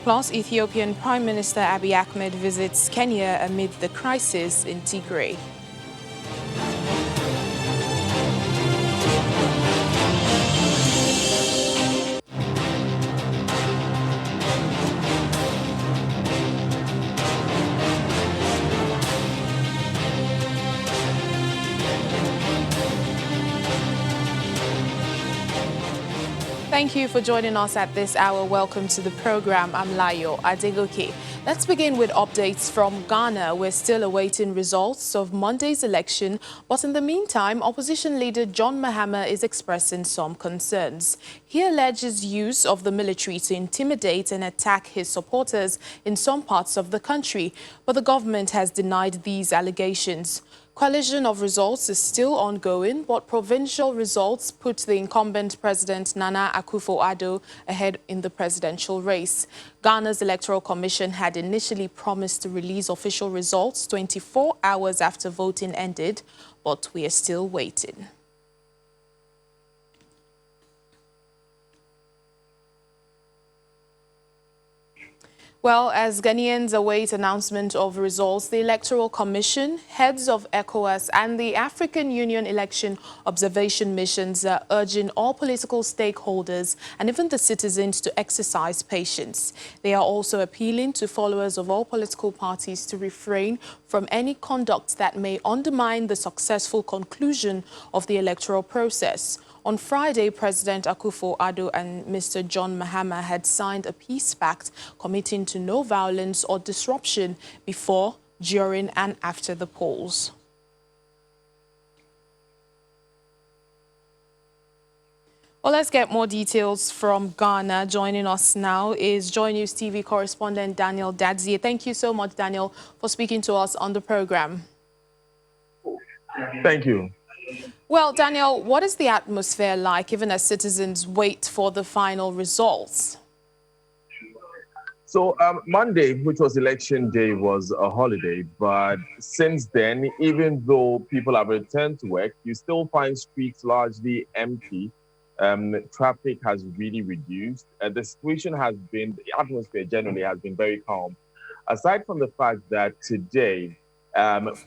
Plus, Ethiopian Prime Minister Abiy Ahmed visits Kenya amid the crisis in Tigray. Thank you for joining us at this hour. Welcome to the program. I'm Layo Adegoke. Let's begin with updates from Ghana. We're still awaiting results of Monday's election, but in the meantime, opposition leader John Mahama is expressing some concerns. He alleges use of the military to intimidate and attack his supporters in some parts of the country, but the government has denied these allegations. Coalition of results is still ongoing, but provincial results put the incumbent President Nana Akufo-Addo ahead in the presidential race. Ghana's Electoral Commission had initially promised to release official results 24 hours after voting ended, but we are still waiting. Well, as Ghanaians await announcement of results, the Electoral Commission, heads of ECOWAS and the African Union election observation missions are urging all political stakeholders and even the citizens to exercise patience. They are also appealing to followers of all political parties to refrain from any conduct that may undermine the successful conclusion of the electoral process. On Friday, President Akufo-Addo and Mr. John Mahama had signed a peace pact committing to no violence or disruption before, during and after the polls. Well, let's get more details from Ghana. Joining us now is Joy News TV correspondent Daniel Dadzie. Thank you so much, Daniel, for speaking to us on the program. Thank you. Well, Daniel, what is the atmosphere like, even as citizens wait for the final results? So Monday, which was election day, was a holiday. But since then, even though people have returned to work, you still find streets largely empty. Traffic has really reduced. The situation has been, the atmosphere generally has been very calm. Aside from the fact that today,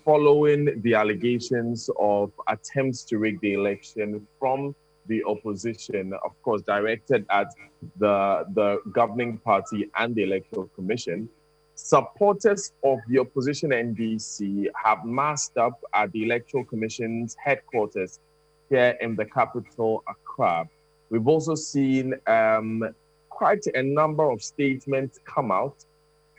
following the allegations of attempts to rig the election from the opposition, of course, directed at the governing party and the Electoral Commission, supporters of the opposition NDC have massed up at the Electoral Commission's headquarters here in the capital, Accra. We've also seen quite a number of statements come out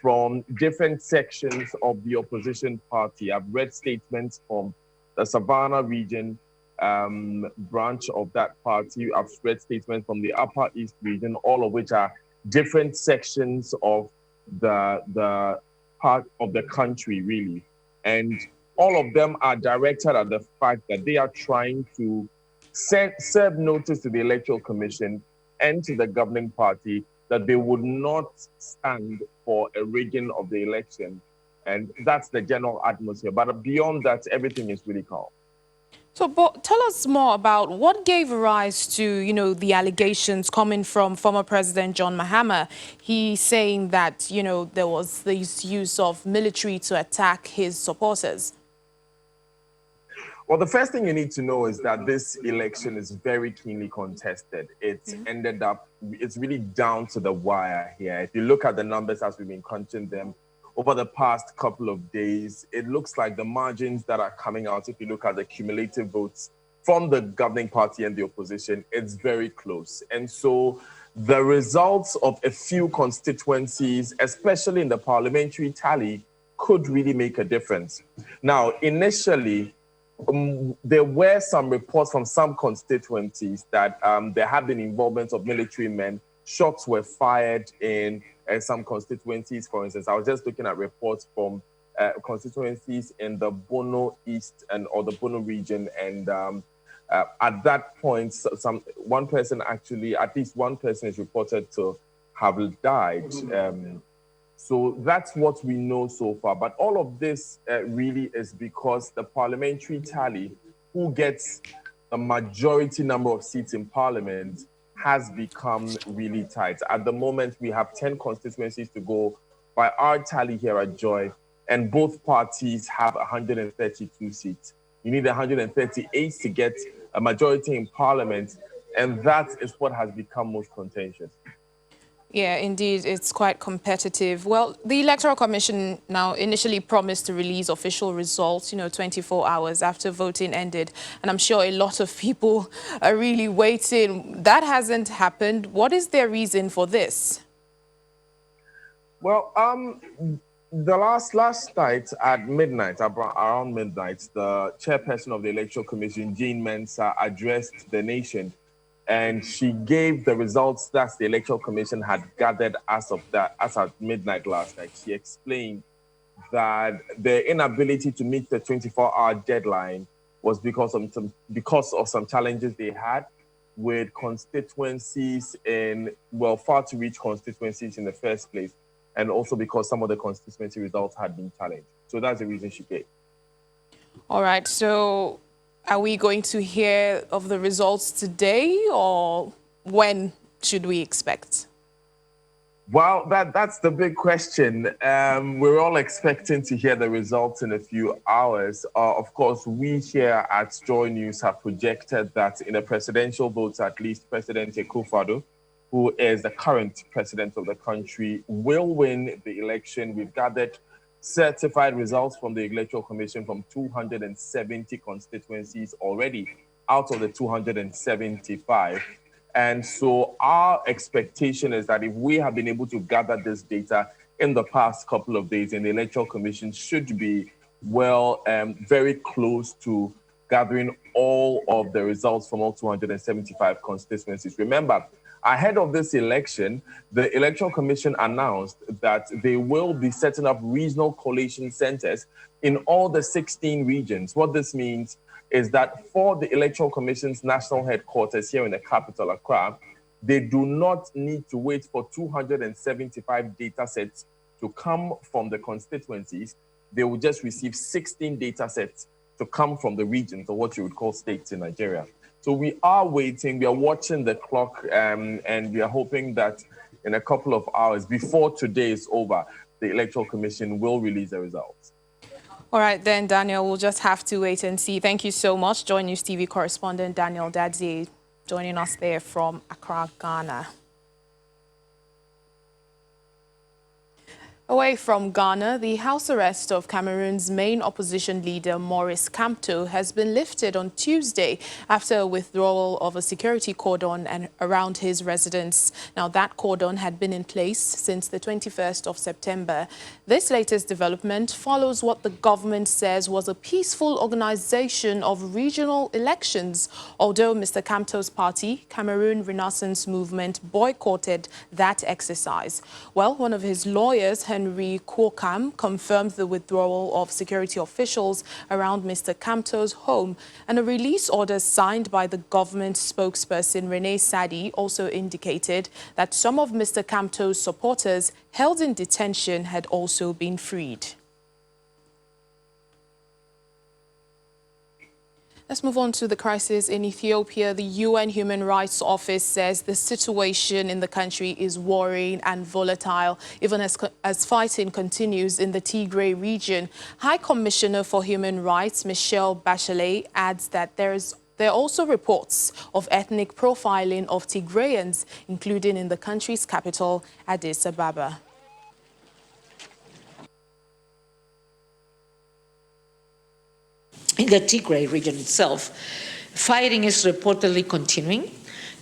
from different sections of the opposition party. I've read statements from the Savannah region branch of that party. I've read statements from the Upper East region, all of which are different sections of the part of the country, really. And all of them are directed at the fact that they are trying to serve notice to the Electoral Commission and to the governing party that they would not stand for a rigging of the election. And that's the general atmosphere. But beyond that, everything is really calm. So, but tell us more about what gave rise to, the allegations coming from former President John Mahama. He's saying that, there was this use of military to attack his supporters. Well, the first thing you need to know is that this election is very keenly contested. It's ended up, it's really down to the wire here. If you look at the numbers as we've been crunching them over the past couple of days, it looks like the margins that are coming out, if you look at the cumulative votes from the governing party and the opposition, it's very close. And so the results of a few constituencies, especially in the parliamentary tally, could really make a difference. Now, initially, there were some reports from some constituencies that there had been involvement of military men. Shots were fired in some constituencies. For instance, I was just looking at reports from constituencies in the Bono East or the Bono region, and at that point, one person actually, at least one person is reported to have died. So that's what we know so far. But all of this really is because the parliamentary tally, who gets the majority number of seats in parliament, has become really tight. At the moment, we have 10 constituencies to go by our tally here at Joy, and both parties have 132 seats. You need 138 to get a majority in parliament, and that is what has become most contentious. Yeah, indeed, it's quite competitive. Well, the Electoral Commission now initially promised to release official results, 24 hours after voting ended. And I'm sure a lot of people are really waiting. That hasn't happened. What is their reason for this? Well, the last night at midnight, around midnight, the chairperson of the Electoral Commission, Jean Mensah, addressed the nation. And she gave the results that the Electoral Commission had gathered as at midnight last night. She explained that the inability to meet the 24-hour deadline was because of some challenges they had with constituencies far to reach constituencies in the first place, and also because some of the constituency results had been challenged. So that's the reason she gave. All right, so are we going to hear of the results today, or when should we expect? Well, that's the big question. We're all expecting to hear the results in a few hours. Of course, we here at Joy News have projected that in the presidential votes, at least President Akufo-Addo, who is the current president of the country, will win the election. We've gathered certified results from the Electoral Commission from 270 constituencies already out of the 275. And so our expectation is that if we have been able to gather this data in the past couple of days, then the Electoral Commission should be very close to gathering all of the results from all 275 constituencies. Remember, ahead of this election, the Electoral Commission announced that they will be setting up regional collation centers in all the 16 regions. What this means is that for the Electoral Commission's national headquarters here in the capital, Accra, they do not need to wait for 275 data sets to come from the constituencies. They will just receive 16 data sets to come from the regions, or what you would call states in Nigeria. So we are waiting, we are watching the clock, and we are hoping that in a couple of hours before today is over, the Electoral Commission will release the results. All right, then, Daniel, we'll just have to wait and see. Thank you so much. Joy News TV correspondent Daniel Dadzi joining us there from Accra, Ghana. Away from Ghana, the house arrest of Cameroon's main opposition leader, Maurice Kamto, has been lifted on Tuesday after a withdrawal of a security cordon around his residence. Now, that cordon had been in place since the 21st of September. This latest development follows what the government says was a peaceful organization of regional elections, although Mr. Kamto's party, Cameroon Renaissance Movement, boycotted that exercise. Well, one of his lawyers, Henry Kwokam, confirmed the withdrawal of security officials around Mr. Kamto's home, and a release order signed by the government spokesperson Renee Sadi also indicated that some of Mr. Kamto's supporters held in detention had also been freed. Let's move on to the crisis in Ethiopia. The UN Human Rights Office says the situation in the country is worrying and volatile, even as fighting continues in the Tigray region. High Commissioner for Human Rights, Michelle Bachelet, adds that there are also reports of ethnic profiling of Tigrayans, including in the country's capital, Addis Ababa. In the Tigray region itself, fighting is reportedly continuing,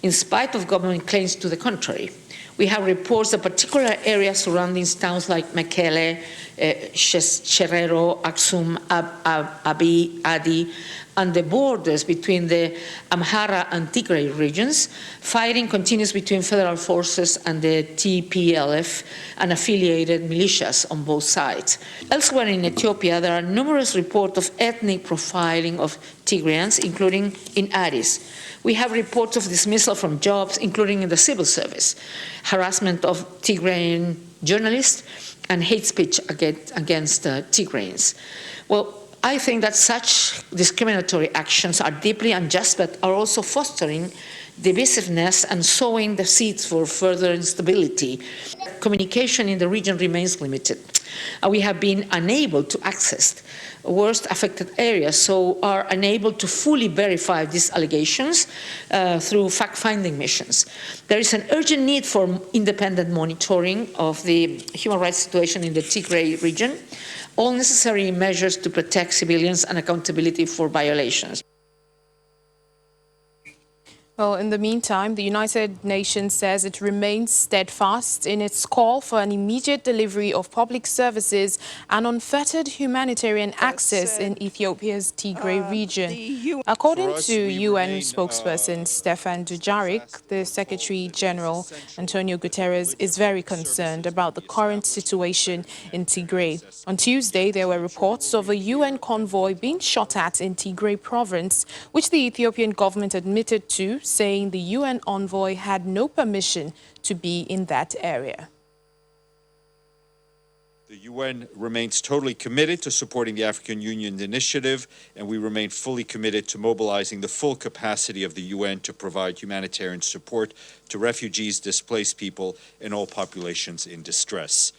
in spite of government claims to the contrary. We have reports that particular areas surrounding towns like Mekele, Sherero, Aksum, Abi, Adi, and the borders between the Amhara and Tigray regions, fighting continues between federal forces and the TPLF and affiliated militias on both sides. Elsewhere in Ethiopia, there are numerous reports of ethnic profiling of Tigrayans, including in Addis. We have reports of dismissal from jobs, including in the civil service, harassment of Tigrayan journalists, and hate speech against Tigrayans. Well, I think that such discriminatory actions are deeply unjust, but are also fostering divisiveness and sowing the seeds for further instability. Communication in the region remains limited. We have been unable to access worst affected areas, so are unable to fully verify these allegations through fact-finding missions. There is an urgent need for independent monitoring of the human rights situation in the Tigray region, all necessary measures to protect civilians and accountability for violations. Well, in the meantime, the United Nations says it remains steadfast in its call for an immediate delivery of public services and unfettered humanitarian access in Ethiopia's Tigray region. According to UN spokesperson Stefan Dujarric, the Secretary General Antonio Guterres is very concerned about the current situation in Tigray. On Tuesday, there were reports of a UN convoy being shot at in Tigray province, which the Ethiopian government admitted to, saying the UN envoy had no permission to be in that area. The UN remains totally committed to supporting the African Union initiative, and we remain fully committed to mobilizing the full capacity of the UN to provide humanitarian support to refugees, displaced people, and all populations in distress.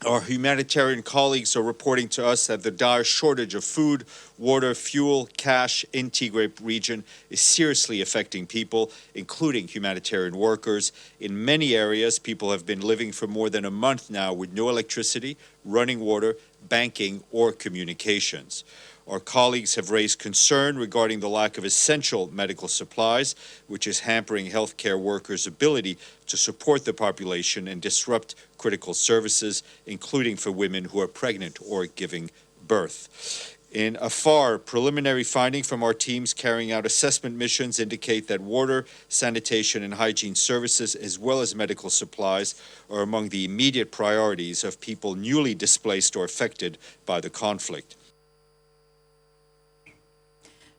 Our humanitarian colleagues are reporting to us that the dire shortage of food, water, fuel, cash in Tigray region is seriously affecting people, including humanitarian workers. In many areas, people have been living for more than a month now with no electricity, running water, banking, or communications. Our colleagues have raised concern regarding the lack of essential medical supplies, which is hampering healthcare workers' ability to support the population and disrupt critical services, including for women who are pregnant or giving birth. In Afar, preliminary finding from our teams carrying out assessment missions indicate that water, sanitation, and hygiene services, as well as medical supplies, are among the immediate priorities of people newly displaced or affected by the conflict.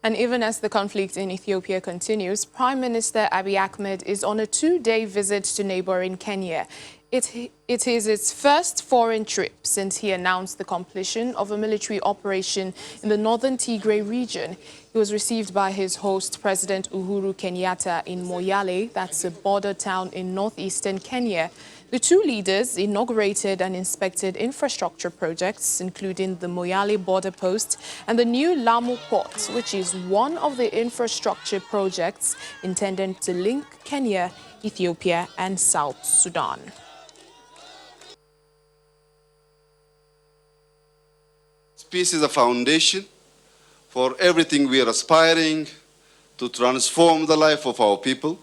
And even as the conflict in Ethiopia continues, Prime Minister Abiy Ahmed is on a two-day visit to neighboring Kenya. It is its first foreign trip since he announced the completion of a military operation in the northern Tigray region. He was received by his host, President Uhuru Kenyatta, in Moyale, that's a border town in northeastern Kenya. The two leaders inaugurated and inspected infrastructure projects, including the Moyale border post and the new Lamu port, which is one of the infrastructure projects intended to link Kenya, Ethiopia, and South Sudan. Peace is a foundation for everything we are aspiring to transform the life of our people.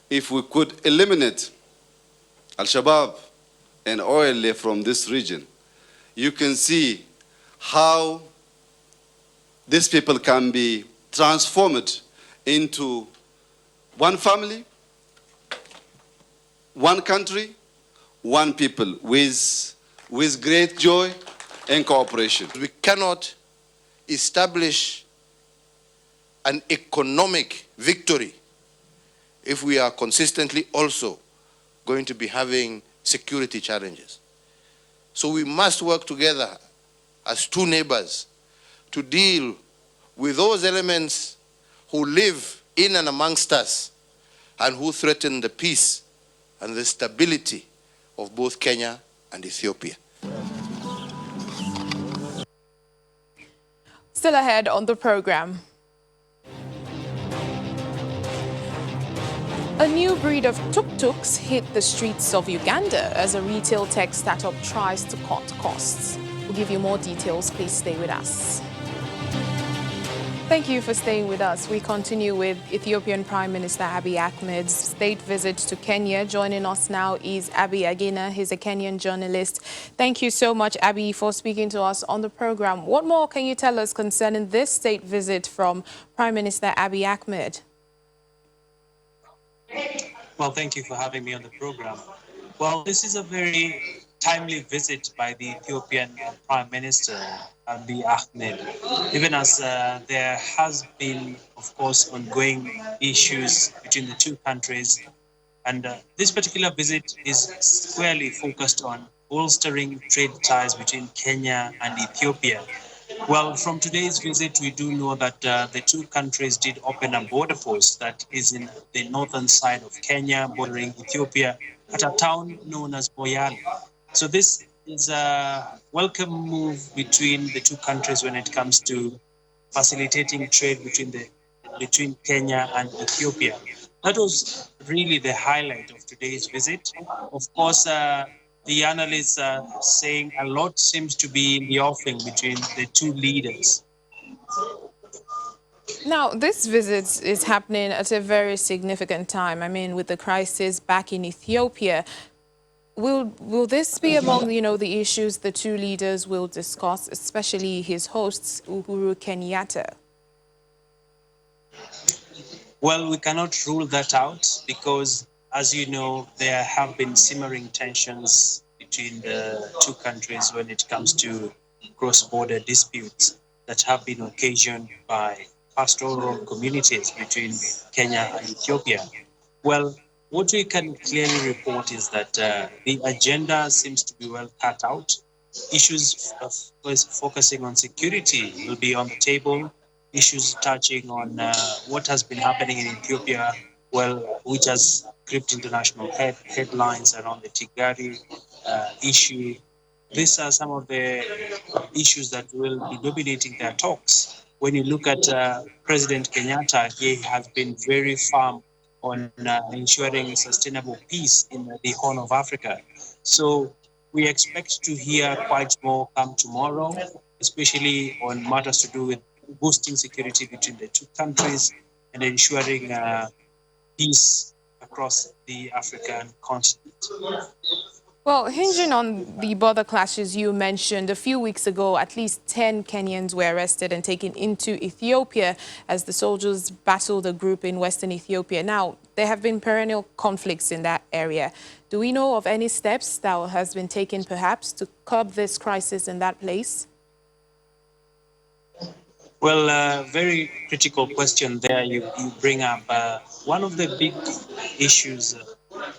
If we could eliminate Al-Shabaab and OLA from this region, you can see how these people can be transformed into one family, one country, one people with great joy and cooperation. We cannot establish an economic victory if we are consistently also going to be having security challenges. So we must work together as two neighbors to deal with those elements who live in and amongst us and who threaten the peace and the stability of both Kenya and Ethiopia. Still ahead on the program. A new breed of tuk-tuks hit the streets of Uganda as a retail tech startup tries to cut costs. We'll give you more details. Please stay with us. Thank you for staying with us. We continue with Ethiopian Prime Minister Abiy Ahmed's state visit to Kenya. Joining us now is Abiy Agina. He's a Kenyan journalist. Thank you so much, Abiy, for speaking to us on the program. What more can you tell us concerning this state visit from Prime Minister Abiy Ahmed? Well, thank you for having me on the program. Well, this is a very timely visit by the Ethiopian Prime Minister Abiy Ahmed, even as there has been, of course, ongoing issues between the two countries. And this particular visit is squarely focused on bolstering trade ties between Kenya and Ethiopia. Well, from today's visit, we do know that the two countries did open a border post that is in the northern side of Kenya, bordering Ethiopia, at a town known as Moyale. So this is a welcome move between the two countries when it comes to facilitating trade between Kenya and Ethiopia. That was really the highlight of today's visit. Of course, the analysts are saying a lot seems to be in the offing between the two leaders. Now, this visit is happening at a very significant time. I mean, with the crisis back in Ethiopia, will this be among, the issues the two leaders will discuss, especially his hosts, Uhuru Kenyatta? Well, we cannot rule that out because, as you know, there have been simmering tensions between the two countries when it comes to cross-border disputes that have been occasioned by pastoral communities between Kenya and Ethiopia. Well, what we can clearly report is that the agenda seems to be well cut out. Issues of focusing on security will be on the table. Issues touching on what has been happening in Ethiopia, well, which has gripped international headlines around the Tigray issue. These are some of the issues that will be dominating their talks. When you look at President Kenyatta, he has been very firm on ensuring sustainable peace in the Horn of Africa. So we expect to hear quite more come tomorrow, especially on matters to do with boosting security between the two countries and ensuring peace across the African continent. Well, hinging on the border clashes you mentioned, a few weeks ago, at least 10 Kenyans were arrested and taken into Ethiopia as the soldiers battled a group in western Ethiopia. Now, there have been perennial conflicts in that area. Do we know of any steps that has been taken, perhaps, to curb this crisis in that place? Well, very critical question there you bring up. One of the big issues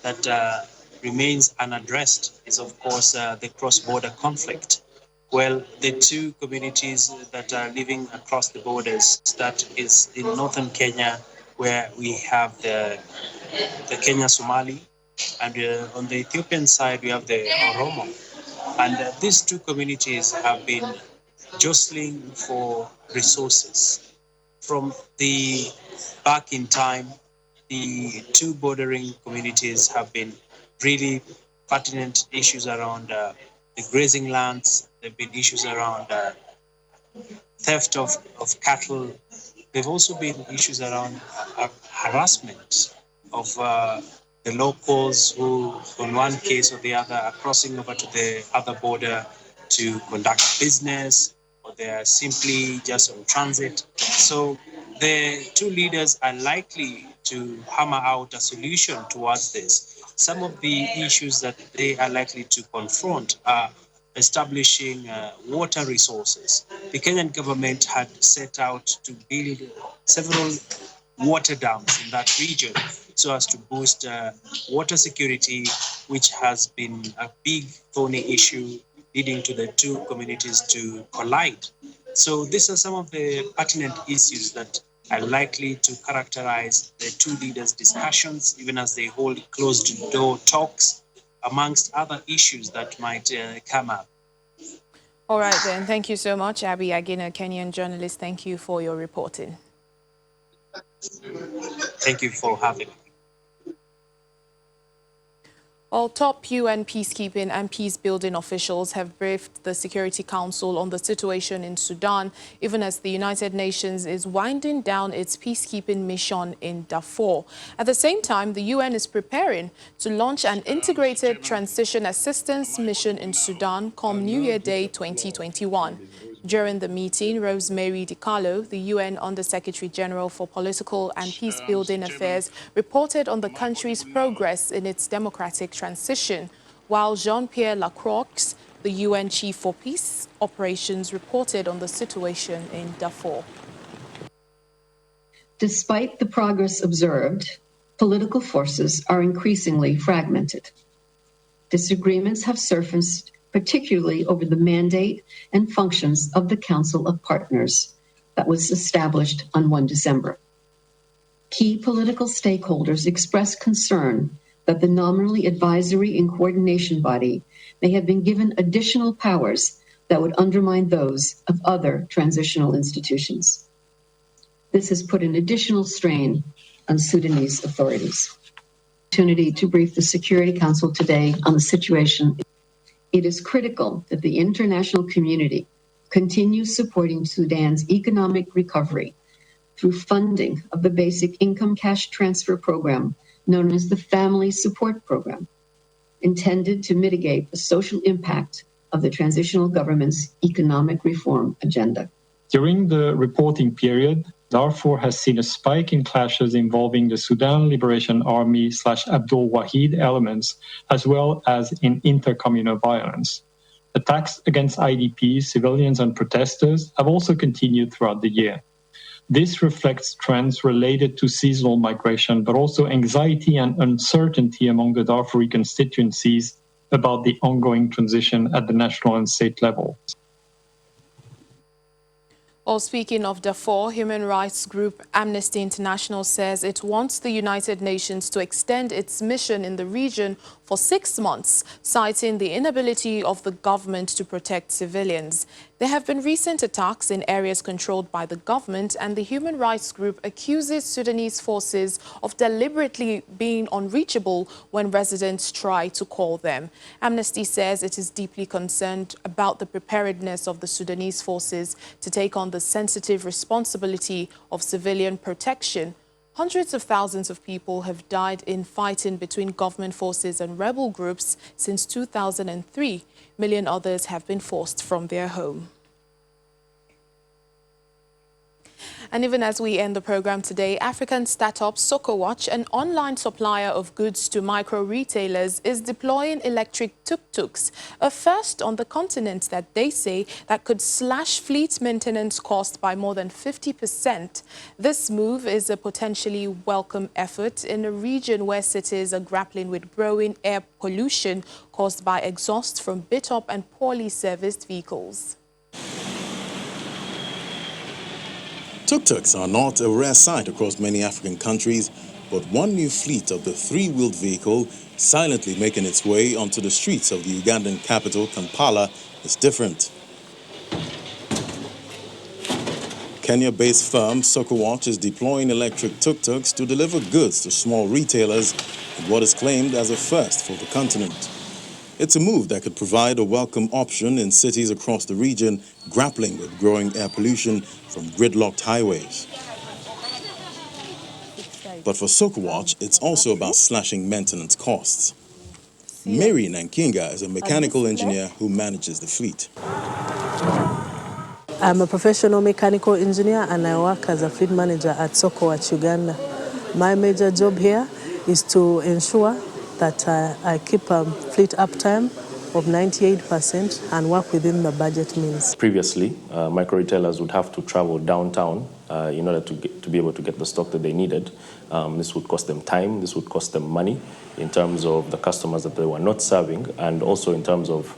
that remains unaddressed is, of course, the cross-border conflict. Well, the two communities that are living across the borders, that is in northern Kenya, where we have the Kenya-Somali, and on the Ethiopian side, we have the Oromo. And these two communities have been jostling for resources. From the back in time, the two bordering communities have been really pertinent issues around the grazing lands. There have been issues around theft of cattle. There have also been issues around harassment of the locals who, in one case or the other, are crossing over to the other border to conduct business, or they are simply just on transit. So the two leaders are likely to hammer out a solution towards this. Some of the issues that they are likely to confront are establishing water resources. The Kenyan government had set out to build several water dams in that region so as to boost water security, which has been a big thorny issue leading to the two communities to collide. So these are some of the pertinent issues that are likely to characterize the two leaders' discussions, even as they hold closed-door talks, amongst other issues that might come up. All right, then. Thank you so much, Abby Agina, Kenyan journalist. Thank you for your reporting. Thank you for having me. Well, top UN peacekeeping and peace-building officials have briefed the Security Council on the situation in Sudan, even as the United Nations is winding down its peacekeeping mission in Darfur. At the same time, the UN is preparing to launch an integrated transition assistance mission in Sudan come New Year Day 2021. During the meeting, Rosemary DiCarlo, the UN Under-Secretary-General for Political and Peace-Building Affairs, reported on the country's progress in its democratic transition, while Jean-Pierre Lacroix, the UN Chief for Peace Operations, reported on the situation in Darfur. Despite the progress observed, political forces are increasingly fragmented. Disagreements have surfaced particularly over the mandate and functions of the Council of Partners that was established on 1 December. Key political stakeholders expressed concern that the nominally advisory and coordination body may have been given additional powers that would undermine those of other transitional institutions. This has put an additional strain on Sudanese authorities. Opportunity to brief the Security Council today on the situation. It is critical that the international community continues supporting Sudan's economic recovery through funding of the basic income cash transfer program known as the Family Support Program, intended to mitigate the social impact of the transitional government's economic reform agenda. During the reporting period, Darfur has seen a spike in clashes involving the Sudan Liberation Army / Abdul Wahid elements, as well as in intercommunal violence. Attacks against IDPs, civilians, and protesters have also continued throughout the year. This reflects trends related to seasonal migration, but also anxiety and uncertainty among the Darfuri constituencies about the ongoing transition at the national and state level. Well, speaking of Darfur, human rights group Amnesty International says it wants the United Nations to extend its mission in the region for 6 months, citing the inability of the government to protect civilians. There have been recent attacks in areas controlled by the government, and the human rights group accuses Sudanese forces of deliberately being unreachable when residents try to call them. Amnesty says it is deeply concerned about the preparedness of the Sudanese forces to take on the sensitive responsibility of civilian protection. Hundreds of thousands of people have died in fighting between government forces and rebel groups since 2003. Million others have been forced from their home. And even as we end the program today, African startup SocoWatch, an online supplier of goods to micro-retailers, is deploying electric tuk-tuks, a first on the continent that they say that could slash fleet maintenance costs by more than 50%. This move is a potentially welcome effort in a region where cities are grappling with growing air pollution caused by exhaust from bit-up and poorly serviced vehicles. Tuk-tuks are not a rare sight across many African countries, but one new fleet of the three-wheeled vehicle silently making its way onto the streets of the Ugandan capital, Kampala, is different. Kenya-based firm SocoWatch is deploying electric tuk-tuks to deliver goods to small retailers in what is claimed as a first for the continent. It's a move that could provide a welcome option in cities across the region grappling with growing air pollution from gridlocked highways. But for SocoWatch, it's also about slashing maintenance costs. Mary Nankinga is a mechanical engineer who manages the fleet. I'm a professional mechanical engineer and I work as a fleet manager at SocoWatch Uganda. My major job here is to ensure that I keep a fleet uptime of 98% and work within the budget means. Previously, micro-retailers would have to travel downtown in order to be able to get the stock that they needed. This would cost them time, this would cost them money in terms of the customers that they were not serving, and also in terms of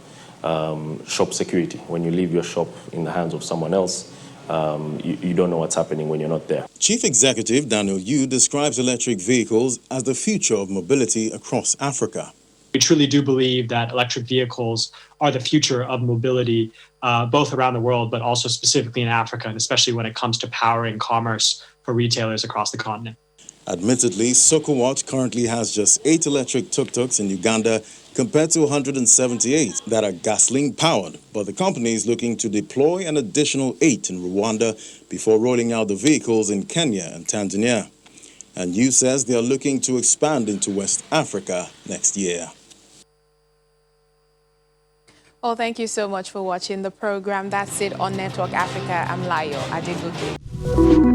shop security. When you leave your shop in the hands of someone else, you don't know what's happening when you're not there. Chief Executive Daniel Yu describes electric vehicles as the future of mobility across Africa. We truly do believe that electric vehicles are the future of mobility, both around the world, but also specifically in Africa, and especially when it comes to powering commerce for retailers across the continent. Admittedly, SocoWatch currently has just 8 electric tuk-tuks in Uganda compared to 178 that are gasoline-powered, but the company is looking to deploy an additional 8 in Rwanda before rolling out the vehicles in Kenya and Tanzania. And Yu says they are looking to expand into West Africa next year. Well, thank you so much for watching the program. That's it on Network Africa. I'm Layo Adegoke.